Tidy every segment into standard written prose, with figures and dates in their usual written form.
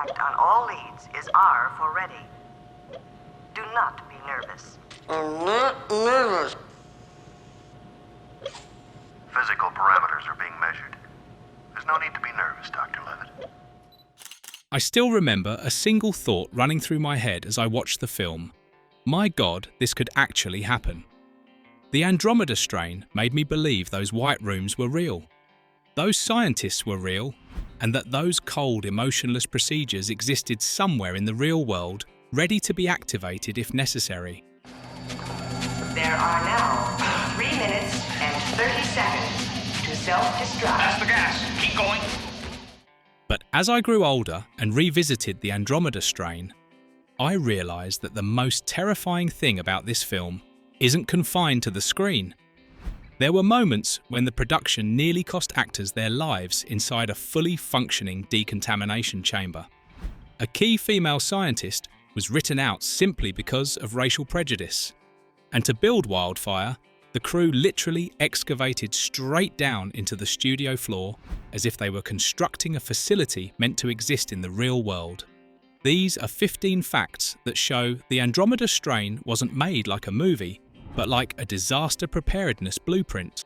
effect on all leads is R for ready. Do not be nervous. I'm not nervous. Physical parameters are being measured. There's no need to be nervous, Dr. Levitt. I still remember a single thought running through my head as I watched the film. My God, this could actually happen. The Andromeda Strain made me believe those white rooms were real. Those scientists were real, and that those cold, emotionless procedures existed somewhere in the real world, ready to be activated if necessary. There are now 3 minutes and 30 seconds to self-destruct. That's the gas. Keep going. But as I grew older and revisited the Andromeda Strain, I realised that the most terrifying thing about this film isn't confined to the screen. There were moments when the production nearly cost actors their lives inside a fully functioning decontamination chamber. A key female scientist was written out simply because of racial prejudice. And to build Wildfire, the crew literally excavated straight down into the studio floor as if they were constructing a facility meant to exist in the real world. These are 15 facts that show the Andromeda Strain wasn't made like a movie, but like a disaster preparedness blueprint.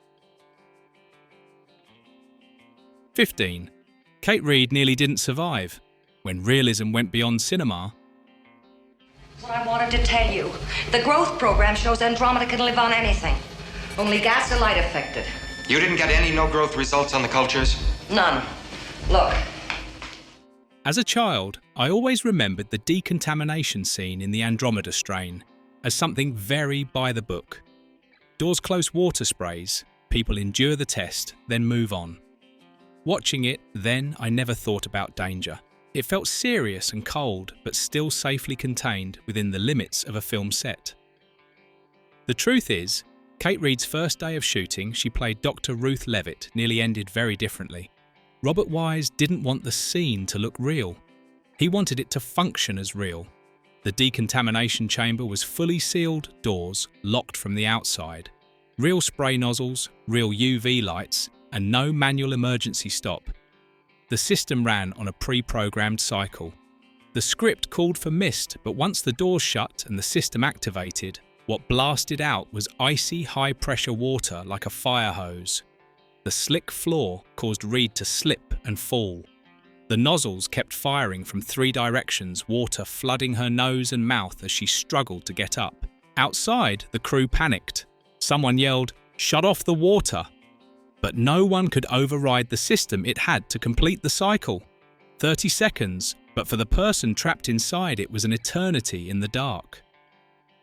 15. Kate Reid nearly didn't survive. When realism went beyond cinema, What I wanted to tell you. The growth program shows Andromeda can live on anything. Only gas or light affected. You didn't get any no-growth results on the cultures? None. Look. as a child, I always remembered the decontamination scene in the Andromeda Strain as something very by the book. Doors close water sprays, people endure the test, then move on. Watching it, then I never thought about danger. It felt serious and cold, but still safely contained within the limits of a film set. The truth is, Kate Reid's first day of shooting, she played Dr. Ruth Levitt, nearly ended very differently. Robert Wise didn't want the scene to look real. He wanted it to function as real. The decontamination chamber was fully sealed doors, locked from the outside. Real spray nozzles, real UV lights, and no manual emergency stop. The system ran on a pre-programmed cycle. The script called for mist, but once the doors shut and the system activated, what blasted out was icy high-pressure water like a fire hose. The slick floor caused Reid to slip and fall. The nozzles kept firing from 3 directions, water flooding her nose and mouth as she struggled to get up. Outside, the crew panicked. Someone yelled, "Shut off the water!" But no one could override the system it had to complete the cycle. 30 seconds, but for the person trapped inside it was an eternity in the dark.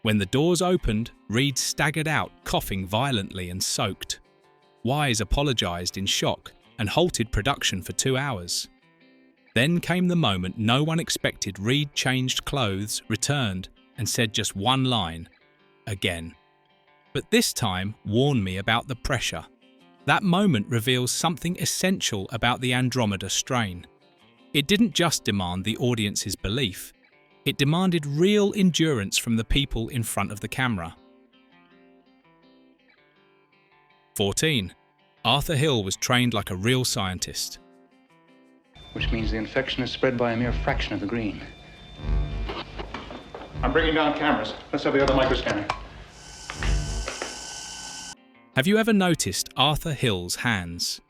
When the doors opened, Reid staggered out, coughing violently and soaked. Wise apologised in shock and halted production for 2 hours. Then came the moment no one expected. Reid changed clothes, returned, and said just one line, "Again." But this time warned me about the pressure. That moment reveals something essential about the Andromeda Strain. It didn't just demand the audience's belief. It demanded real endurance from the people in front of the camera. 14. Arthur Hill was trained like a real scientist. Which means the infection is spread by a mere fraction of the green. I'm bringing down cameras. Let's have the other microscanner. Have you ever noticed Arthur Hill's hands?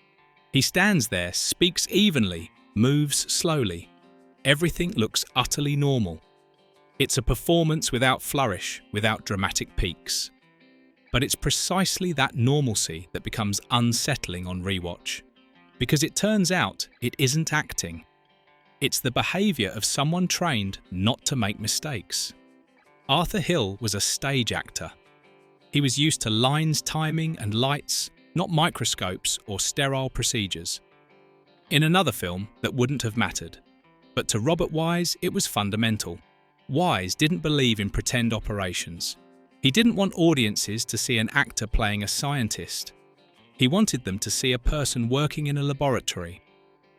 He stands there, speaks evenly, moves slowly. Everything looks utterly normal. It's a performance without flourish, without dramatic peaks. But it's precisely that normalcy that becomes unsettling on rewatch. Because it turns out it isn't acting. It's the behaviour of someone trained not to make mistakes. Arthur Hill was a stage actor. He was used to lines, timing, and lights, not microscopes or sterile procedures. In another film, that wouldn't have mattered. But to Robert Wise, it was fundamental. Wise didn't believe in pretend operations. He didn't want audiences to see an actor playing a scientist. He wanted them to see a person working in a laboratory.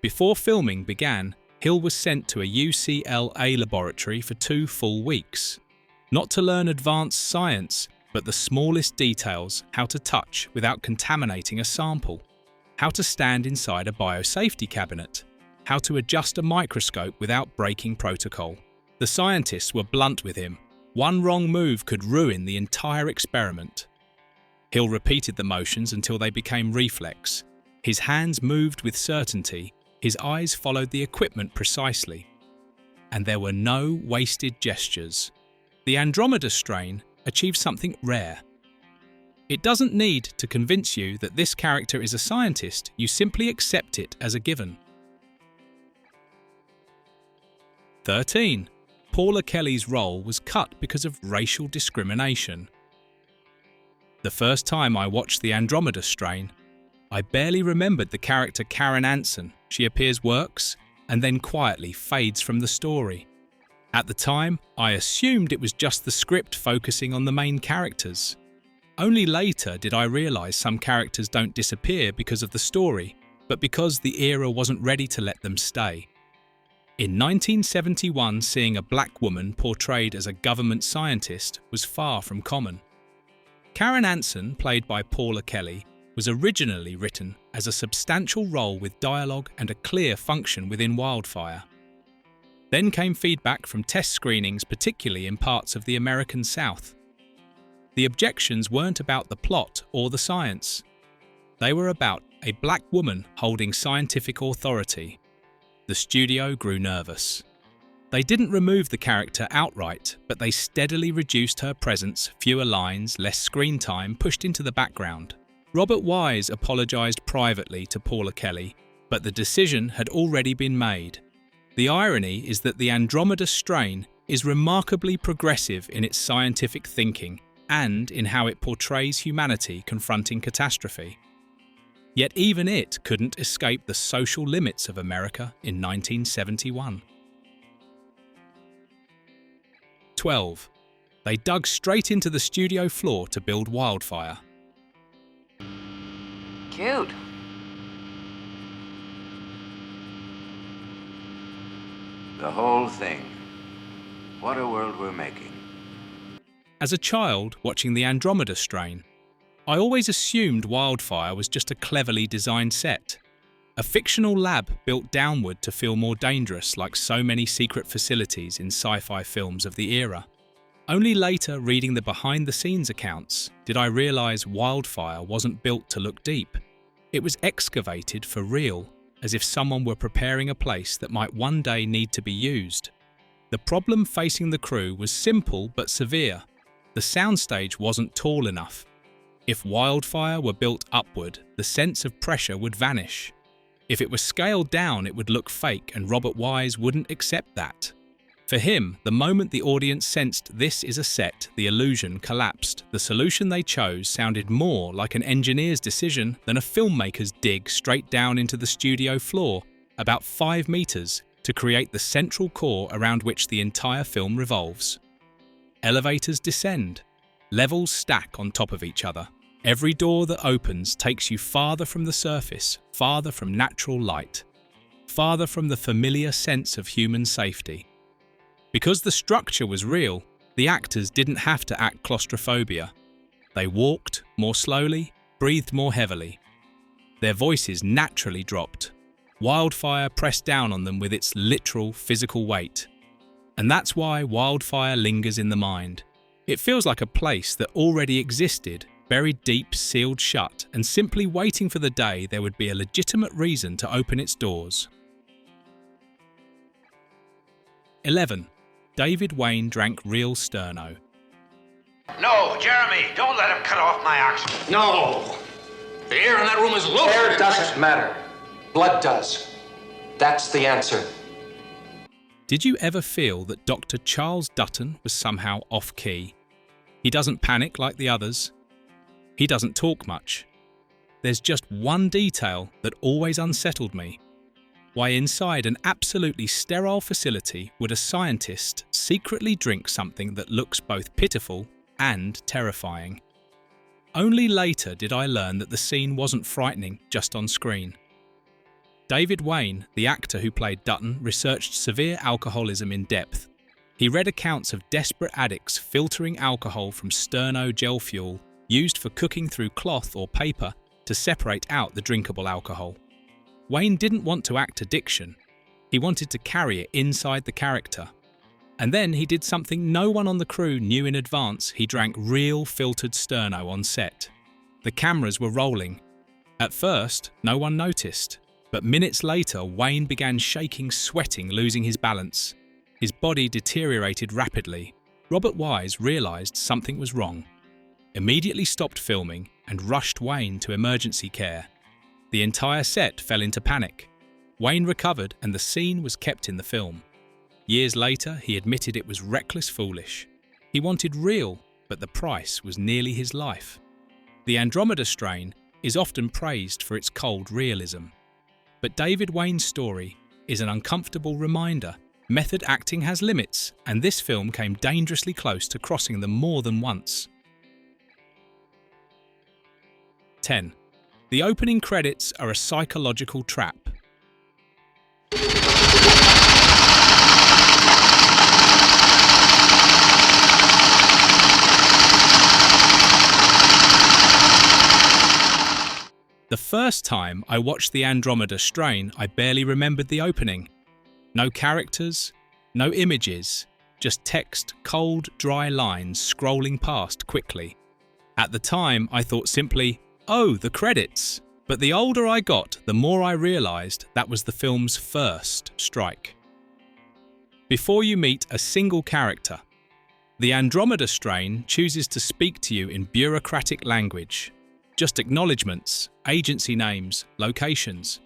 Before filming began, Hill was sent to a UCLA laboratory for 2 full weeks. Not to learn advanced science, but the smallest details: how to touch without contaminating a sample, how to stand inside a biosafety cabinet, how to adjust a microscope without breaking protocol. The scientists were blunt with him. One wrong move could ruin the entire experiment. Hill repeated the motions until they became reflex. His hands moved with certainty, his eyes followed the equipment precisely. And there were no wasted gestures. The Andromeda Strain achieved something rare. It doesn't need to convince you that this character is a scientist, you simply accept it as a given. 13. Paula Kelly's role was cut because of racial discrimination. The first time I watched the Andromeda Strain, I barely remembered the character Karen Anson. She appears, works, and then quietly fades from the story. At the time, I assumed it was just the script focusing on the main characters. Only later did I realise some characters don't disappear because of the story, but because the era wasn't ready to let them stay. In 1971, seeing a black woman portrayed as a government scientist was far from common. Karen Anson, played by Paula Kelly, was originally written as a substantial role with dialogue and a clear function within Wildfire. Then came feedback from test screenings, particularly in parts of the American South. The objections weren't about the plot or the science. They were about a black woman holding scientific authority. The studio grew nervous. They didn't remove the character outright, but they steadily reduced her presence, fewer lines, less screen time pushed into the background. Robert Wise apologised privately to Paula Kelly, but the decision had already been made. The irony is that the Andromeda Strain is remarkably progressive in its scientific thinking and in how it portrays humanity confronting catastrophe. Yet even it couldn't escape the social limits of America in 1971. 12. They dug straight into the studio floor to build Wildfire. Cute. The whole thing. What a world we're making. As a child watching the Andromeda Strain, I always assumed Wildfire was just a cleverly designed set. A fictional lab built downward to feel more dangerous, like so many secret facilities in sci-fi films of the era. Only later, reading the behind-the-scenes accounts, did I realise Wildfire wasn't built to look deep. It was excavated for real, as if someone were preparing a place that might one day need to be used. The problem facing the crew was simple but severe. The soundstage wasn't tall enough. If Wildfire were built upward, the sense of pressure would vanish. If it was scaled down, it would look fake, and Robert Wise wouldn't accept that. For him, the moment the audience sensed this is a set, the illusion collapsed. The solution they chose sounded more like an engineer's decision than a filmmaker's dig straight down into the studio floor, about 5 meters, to create the central core around which the entire film revolves. Elevators descend. Levels stack on top of each other. Every door that opens takes you farther from the surface, farther from natural light, farther from the familiar sense of human safety. Because the structure was real, the actors didn't have to act claustrophobia. They walked more slowly, breathed more heavily. Their voices naturally dropped. Wildfire pressed down on them with its literal physical weight. And that's why Wildfire lingers in the mind. It feels like a place that already existed, buried deep, sealed shut, and simply waiting for the day there would be a legitimate reason to open its doors. 11. David Wayne drank real sterno. No, Jeremy, don't let him cut off my oxygen. No! The air in that room is loaded. Air doesn't matter. Blood does. That's the answer. Did you ever feel that Dr. Charles Dutton was somehow off-key? He doesn't panic like the others. He doesn't talk much. There's just one detail that always unsettled me. Why inside an absolutely sterile facility would a scientist secretly drink something that looks both pitiful and terrifying? Only later did I learn that the scene wasn't frightening just on screen. David Wayne, the actor who played Dutton, researched severe alcoholism in depth. He read accounts of desperate addicts filtering alcohol from sterno gel fuel used for cooking through cloth or paper to separate out the drinkable alcohol. Wayne didn't want to act addiction. He wanted to carry it inside the character. And then he did something no one on the crew knew in advance. He drank real filtered sterno on set. The cameras were rolling. At first, no one noticed. But minutes later, Wayne began shaking, sweating, losing his balance. His body deteriorated rapidly. Robert Wise realized something was wrong. Immediately stopped filming and rushed Wayne to emergency care. The entire set fell into panic. Wayne recovered and the scene was kept in the film. Years later, he admitted it was reckless foolish. He wanted real, but the price was nearly his life. The Andromeda Strain is often praised for its cold realism. But David Wayne's story is an uncomfortable reminder. Method acting has limits, and this film came dangerously close to crossing them more than once. 10. The opening credits are a psychological trap. The first time I watched the Andromeda Strain, I barely remembered the opening. No characters, no images, just text, cold, dry lines scrolling past quickly. At the time, I thought simply, oh, the credits. But the older I got, the more I realized that was the film's first strike. Before you meet a single character, the Andromeda Strain chooses to speak to you in bureaucratic language. Just acknowledgements, agency names, locations.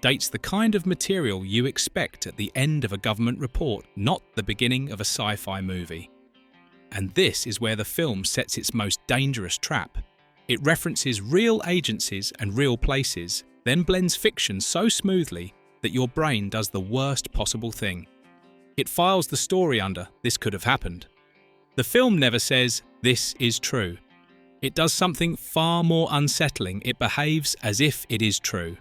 Dates the kind of material you expect at the end of a government report, not the beginning of a sci-fi movie. And this is where the film sets its most dangerous trap. It references real agencies and real places, then blends fiction so smoothly that your brain does the worst possible thing. It files the story under, "This could have happened." The film never says, "This is true." It does something far more unsettling. It behaves as if it is true.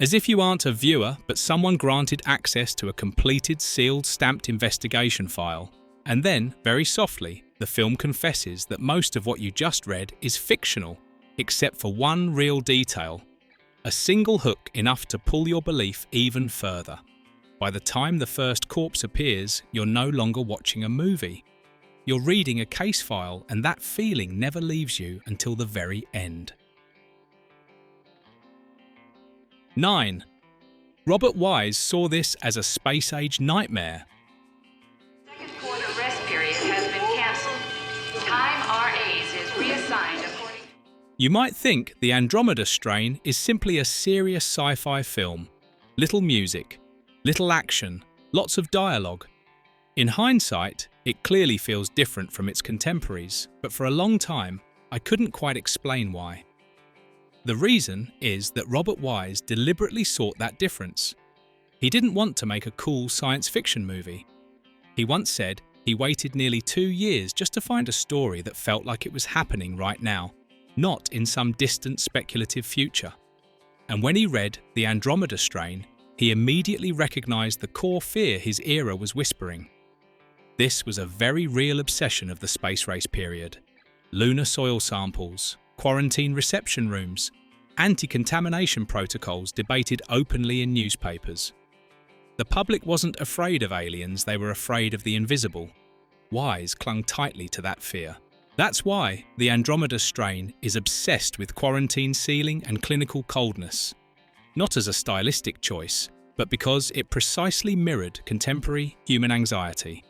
As if you aren't a viewer, but someone granted access to a completed, sealed, stamped investigation file. And then, very softly, the film confesses that most of what you just read is fictional, except for one real detail. A single hook enough to pull your belief even further. By the time the first corpse appears, you're no longer watching a movie. You're reading a case file, and that feeling never leaves you until the very end. 9. Robert Wise saw this as a space-age nightmare. Second quarter rest period has been cancelled. Time RAs is reassigned according. You might think the Andromeda Strain is simply a serious sci-fi film. Little music, little action, lots of dialogue. In hindsight, it clearly feels different from its contemporaries, but for a long time, I couldn't quite explain why. The reason is that Robert Wise deliberately sought that difference. He didn't want to make a cool science fiction movie. He once said he waited nearly 2 years just to find a story that felt like it was happening right now, not in some distant speculative future. And when he read The Andromeda Strain, he immediately recognized the core fear his era was whispering. This was a very real obsession of the space race period. Lunar soil samples, quarantine reception rooms, anti-contamination protocols debated openly in newspapers. The public wasn't afraid of aliens, they were afraid of the invisible. Wise clung tightly to that fear. That's why the Andromeda Strain is obsessed with quarantine sealing and clinical coldness. Not as a stylistic choice, but because it precisely mirrored contemporary human anxiety.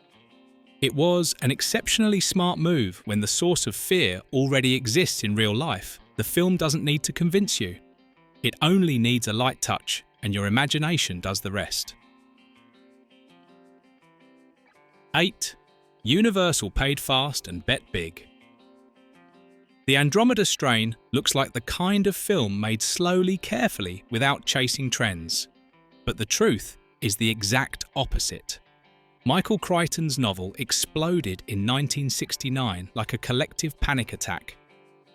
It was an exceptionally smart move when the source of fear already exists in real life. The film doesn't need to convince you. It only needs a light touch, and your imagination does the rest. 8. Universal paid fast and bet big. The Andromeda Strain looks like the kind of film made slowly, carefully, without chasing trends. But the truth is the exact opposite. Michael Crichton's novel exploded in 1969 like a collective panic attack.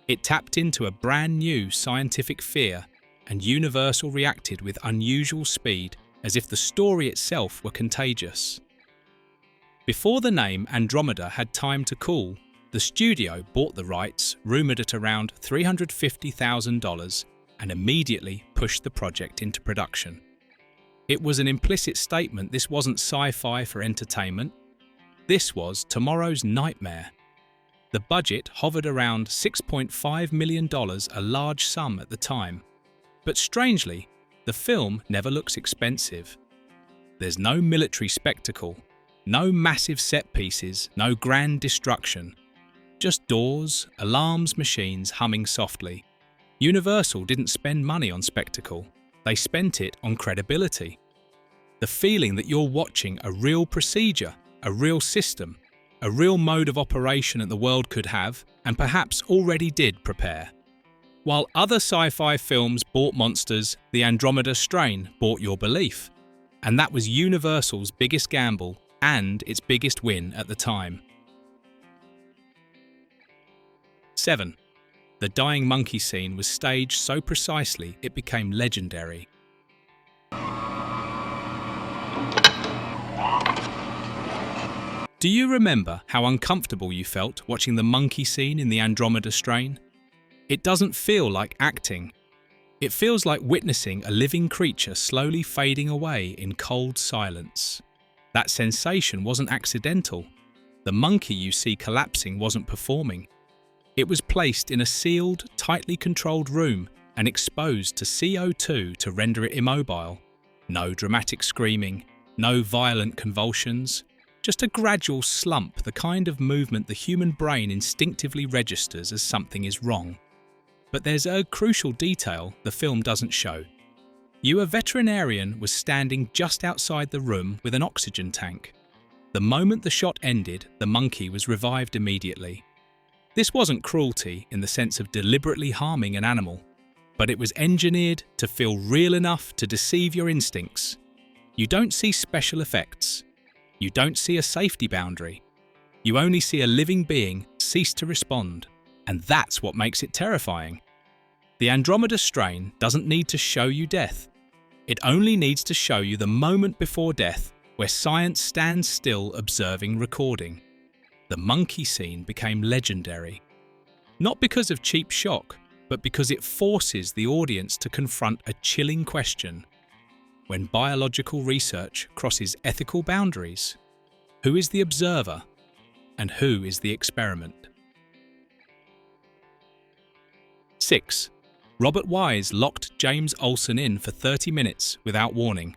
It tapped into a brand new scientific fear, and Universal reacted with unusual speed, as if the story itself were contagious. Before the name Andromeda had time to cool, the studio bought the rights, rumoured at around $350,000, and immediately pushed the project into production. It was an implicit statement this wasn't sci-fi for entertainment. This was tomorrow's nightmare. The budget hovered around $6.5 million, a large sum at the time. But strangely, the film never looks expensive. There's no military spectacle, no massive set pieces, no grand destruction. Just doors, alarms, machines humming softly. Universal didn't spend money on spectacle. They spent it on credibility. The feeling that you're watching a real procedure, a real system, a real mode of operation that the world could have, and perhaps already did prepare. While other sci-fi films bought monsters, the Andromeda Strain bought your belief. And that was Universal's biggest gamble and its biggest win at the time. 7. The dying monkey scene was staged so precisely it became legendary. Do you remember how uncomfortable you felt watching the monkey scene in the Andromeda Strain? It doesn't feel like acting. It feels like witnessing a living creature slowly fading away in cold silence. That sensation wasn't accidental. The monkey you see collapsing wasn't performing. It was placed in a sealed, tightly controlled room and exposed to CO2 to render it immobile. No dramatic screaming, no violent convulsions, just a gradual slump, the kind of movement the human brain instinctively registers as something is wrong. But there's a crucial detail the film doesn't show. A veterinarian was standing just outside the room with an oxygen tank. The moment the shot ended, the monkey was revived immediately. This wasn't cruelty in the sense of deliberately harming an animal, but it was engineered to feel real enough to deceive your instincts. You don't see special effects. You don't see a safety boundary. You only see a living being cease to respond, and that's what makes it terrifying. The Andromeda Strain doesn't need to show you death. It only needs to show you the moment before death where science stands still observing recording. The monkey scene became legendary. Not because of cheap shock, but because it forces the audience to confront a chilling question. When biological research crosses ethical boundaries, who is the observer and who is the experiment? 6. Robert Wise locked James Olsen in for 30 minutes without warning.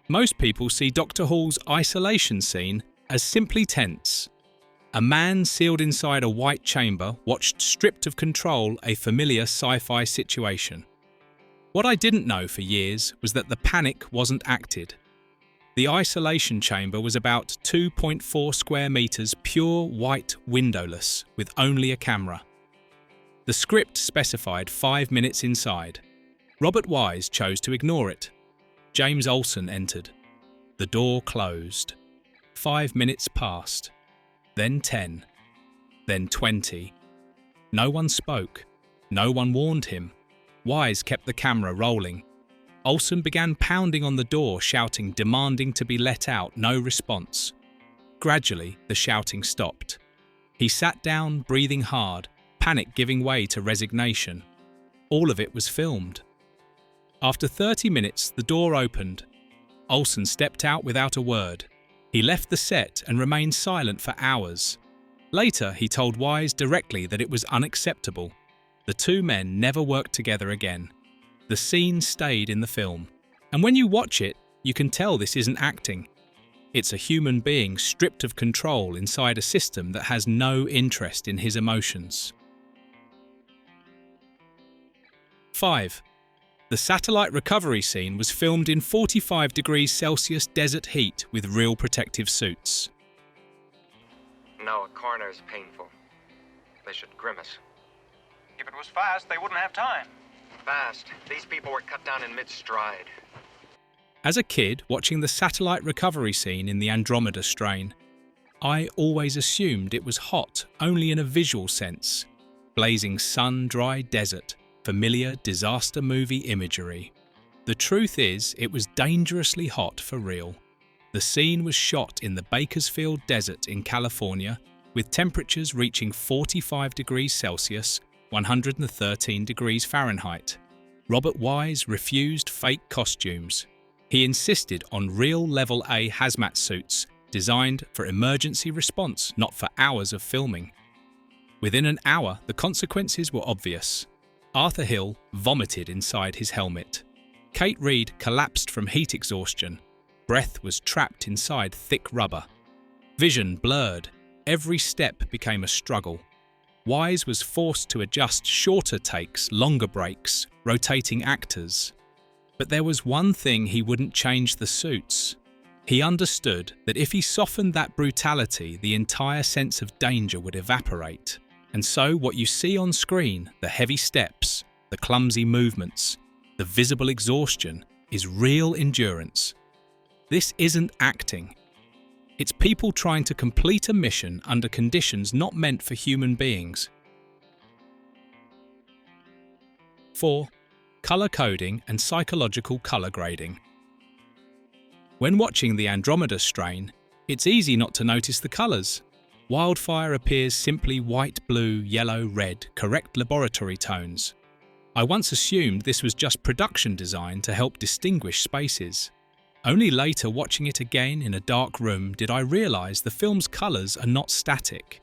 Most people see Dr. Hall's isolation scene as simply tense. A man sealed inside a white chamber watched stripped of control a familiar sci-fi situation. What I didn't know for years was that the panic wasn't acted. The isolation chamber was about 2.4 square meters pure white windowless with only a camera. The script specified 5 minutes inside. Robert Wise chose to ignore it. James Olsen entered. The door closed. 5 minutes passed. Then 10. Then 20. No one spoke. No one warned him. Wise kept the camera rolling. Olsen began pounding on the door, shouting, demanding to be let out. No response. Gradually, the shouting stopped. He sat down, breathing hard, panic giving way to resignation. All of it was filmed. After 30 minutes, the door opened. Olsen stepped out without a word. He left the set and remained silent for hours. Later, he told Wise directly that it was unacceptable. The two men never worked together again. The scene stayed in the film. And when you watch it, you can tell this isn't acting. It's a human being stripped of control inside a system that has no interest in his emotions. 5. The satellite recovery scene was filmed in 45 degrees Celsius desert heat with real protective suits. No, a coroner's painful. They should grimace. If it was fast, they wouldn't have time. Fast. These people were cut down in mid-stride. As a kid, watching the satellite recovery scene in the Andromeda Strain, I always assumed it was hot only in a visual sense. Blazing sun, dry desert, familiar disaster movie imagery. The truth is, it was dangerously hot for real. The scene was shot in the Bakersfield Desert in California, with temperatures reaching 45 degrees Celsius, 113 degrees Fahrenheit. Robert Wise refused fake costumes. He insisted on real Level A hazmat suits designed for emergency response, not for hours of filming. Within an hour, the consequences were obvious. Arthur Hill vomited inside his helmet. Kate Reed collapsed from heat exhaustion. Breath was trapped inside thick rubber. Vision blurred. Every step became a struggle. Wise was forced to adjust shorter takes, longer breaks, rotating actors. But there was one thing he wouldn't change: the suits. He understood that if he softened that brutality, the entire sense of danger would evaporate. And so what you see on screen, the heavy steps, the clumsy movements, the visible exhaustion, is real endurance. This isn't acting. It's people trying to complete a mission under conditions not meant for human beings. 4. Color coding and psychological color grading. When watching the Andromeda Strain, it's easy not to notice the colors. Wildfire appears simply white, blue, yellow, red, correct laboratory tones. I once assumed this was just production design to help distinguish spaces. Only later, watching it again in a dark room, did I realize the film's colors are not static.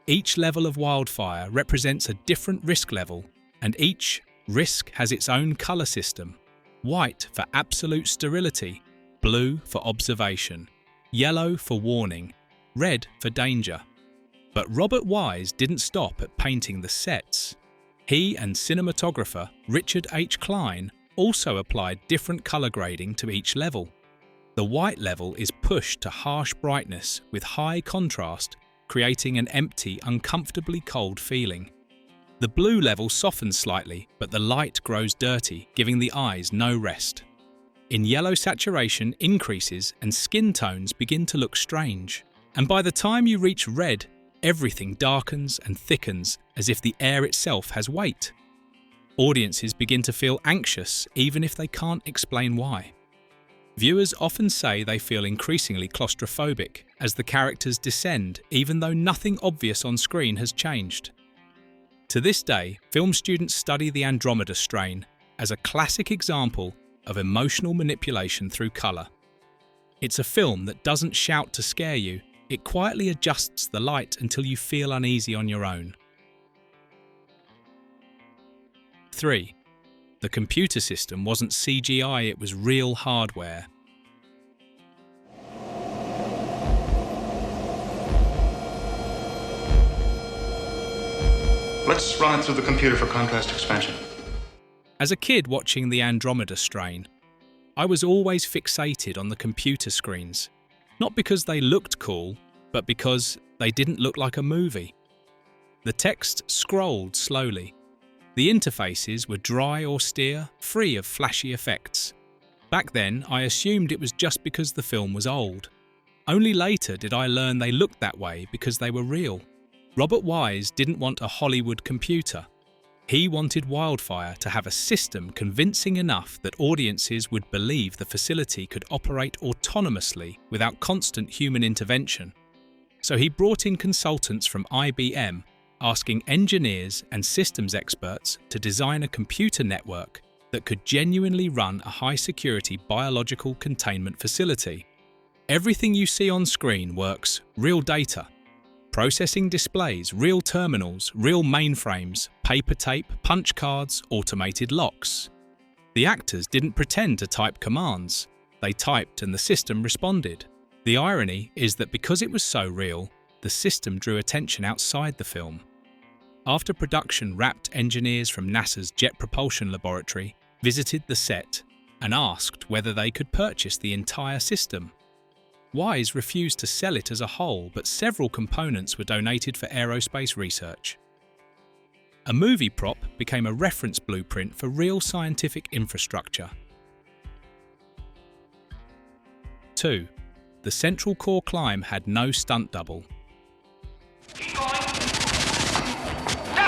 Each level of Wildfire represents a different risk level, and each risk has its own color system. White for absolute sterility, blue for observation, yellow for warning, red for danger. But Robert Wise didn't stop at painting the sets. He and cinematographer Richard H. Klein also applied different color grading to each level. The white level is pushed to harsh brightness with high contrast, creating an empty, uncomfortably cold feeling. The blue level softens slightly, but the light grows dirty, giving the eyes no rest. In yellow, saturation increases and skin tones begin to look strange. And by the time you reach red, everything darkens and thickens as if the air itself has weight. Audiences begin to feel anxious even if they can't explain why. Viewers often say they feel increasingly claustrophobic as the characters descend, even though nothing obvious on screen has changed. To this day, film students study the Andromeda Strain as a classic example of emotional manipulation through colour. It's a film that doesn't shout to scare you, it quietly adjusts the light until you feel uneasy on your own. 3. The computer system wasn't CGI, it was real hardware. Let's run it through the computer for contrast expansion. As a kid watching the Andromeda Strain, I was always fixated on the computer screens. Not because they looked cool, but because they didn't look like a movie. The text scrolled slowly. The interfaces were dry, austere, free of flashy effects. Back then, I assumed it was just because the film was old. Only later did I learn they looked that way because they were real. Robert Wise didn't want a Hollywood computer. He wanted Wildfire to have a system convincing enough that audiences would believe the facility could operate autonomously without constant human intervention. So he brought in consultants from IBM, asking engineers and systems experts to design a computer network that could genuinely run a high-security biological containment facility. Everything you see on screen works: real data, processing displays, real terminals, real mainframes, paper tape, punch cards, automated locks. The actors didn't pretend to type commands. They typed and the system responded. The irony is that because it was so real, the system drew attention outside the film. After production wrapped, engineers from NASA's Jet Propulsion Laboratory visited the set and asked whether they could purchase the entire system. Wise refused to sell it as a whole, but several components were donated for aerospace research. A movie prop became a reference blueprint for real scientific infrastructure. 2. The central core climb had no stunt double. Keep going. There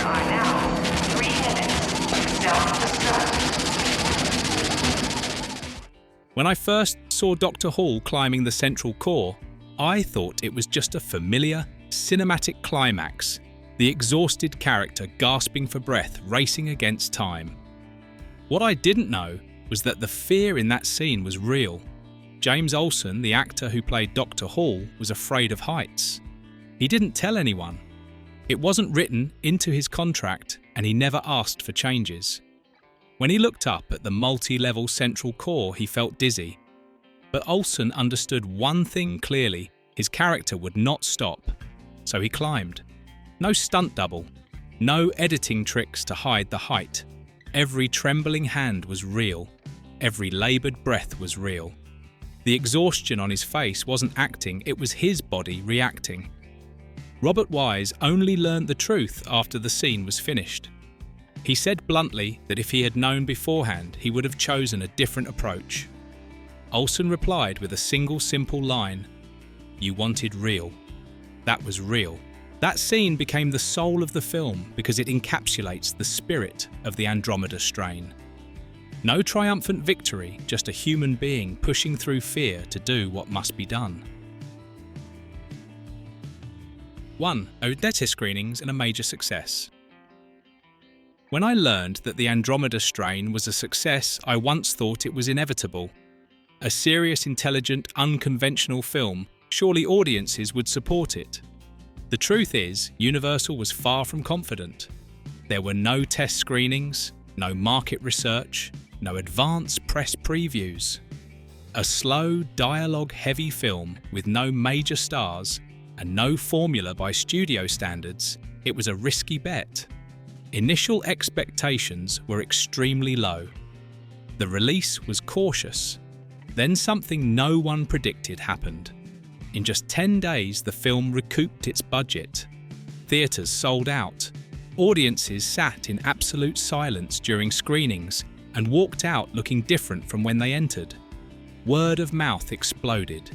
are now 3 minutes to self-destruct. When I first saw Dr. Hall climbing the central core, I thought it was just a familiar, cinematic climax, the exhausted character gasping for breath, racing against time. What I didn't know was that the fear in that scene was real. James Olsen, the actor who played Dr. Hall, was afraid of heights. He didn't tell anyone. It wasn't written into his contract, and he never asked for changes. When he looked up at the multi-level central core, he felt dizzy. But Olsen understood one thing clearly: his character would not stop. So he climbed. No stunt double, no editing tricks to hide the height. Every trembling hand was real. Every laboured breath was real. The exhaustion on his face wasn't acting, it was his body reacting. Robert Wise only learned the truth after the scene was finished. He said bluntly that if he had known beforehand, he would have chosen a different approach. Olsen replied with a single simple line: "You wanted real. That was real." That scene became the soul of the film because it encapsulates the spirit of the Andromeda Strain. No triumphant victory, just a human being pushing through fear to do what must be done. 1. Odetta screenings and a major success. When I learned that the Andromeda Strain was a success, I once thought it was inevitable. A serious, intelligent, unconventional film, surely audiences would support it. The truth is, Universal was far from confident. There were no test screenings, no market research, no advance press previews. A slow, dialogue-heavy film with no major stars and no formula by studio standards, it was a risky bet. Initial expectations were extremely low. The release was cautious. Then something no one predicted happened. In just 10 days, the film recouped its budget. Theatres sold out. Audiences sat in absolute silence during screenings and walked out looking different from when they entered. Word of mouth exploded.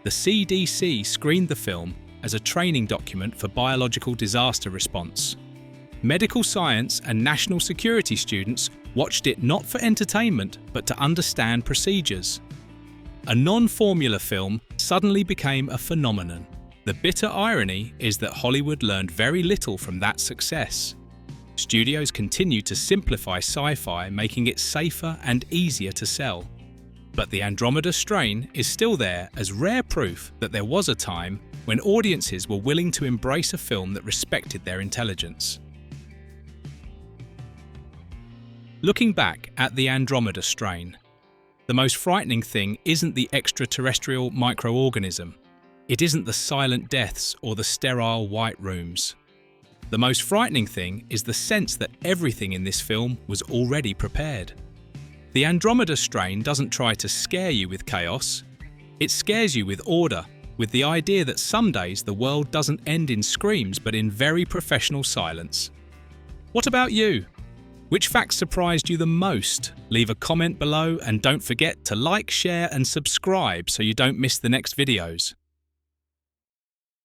The CDC screened the film as a training document for biological disaster response. Medical science and national security students watched it not for entertainment but to understand procedures. A non-formula film suddenly became a phenomenon. The bitter irony is that Hollywood learned very little from that success. Studios continued to simplify sci-fi, making it safer and easier to sell. But the Andromeda Strain is still there as rare proof that there was a time when audiences were willing to embrace a film that respected their intelligence. Looking back at the Andromeda Strain, the most frightening thing isn't the extraterrestrial microorganism. It isn't the silent deaths or the sterile white rooms. The most frightening thing is the sense that everything in this film was already prepared. The Andromeda Strain doesn't try to scare you with chaos. It scares you with order, with the idea that some days the world doesn't end in screams but in very professional silence. What about you? Which facts surprised you the most? Leave a comment below and don't forget to like, share and subscribe so you don't miss the next videos.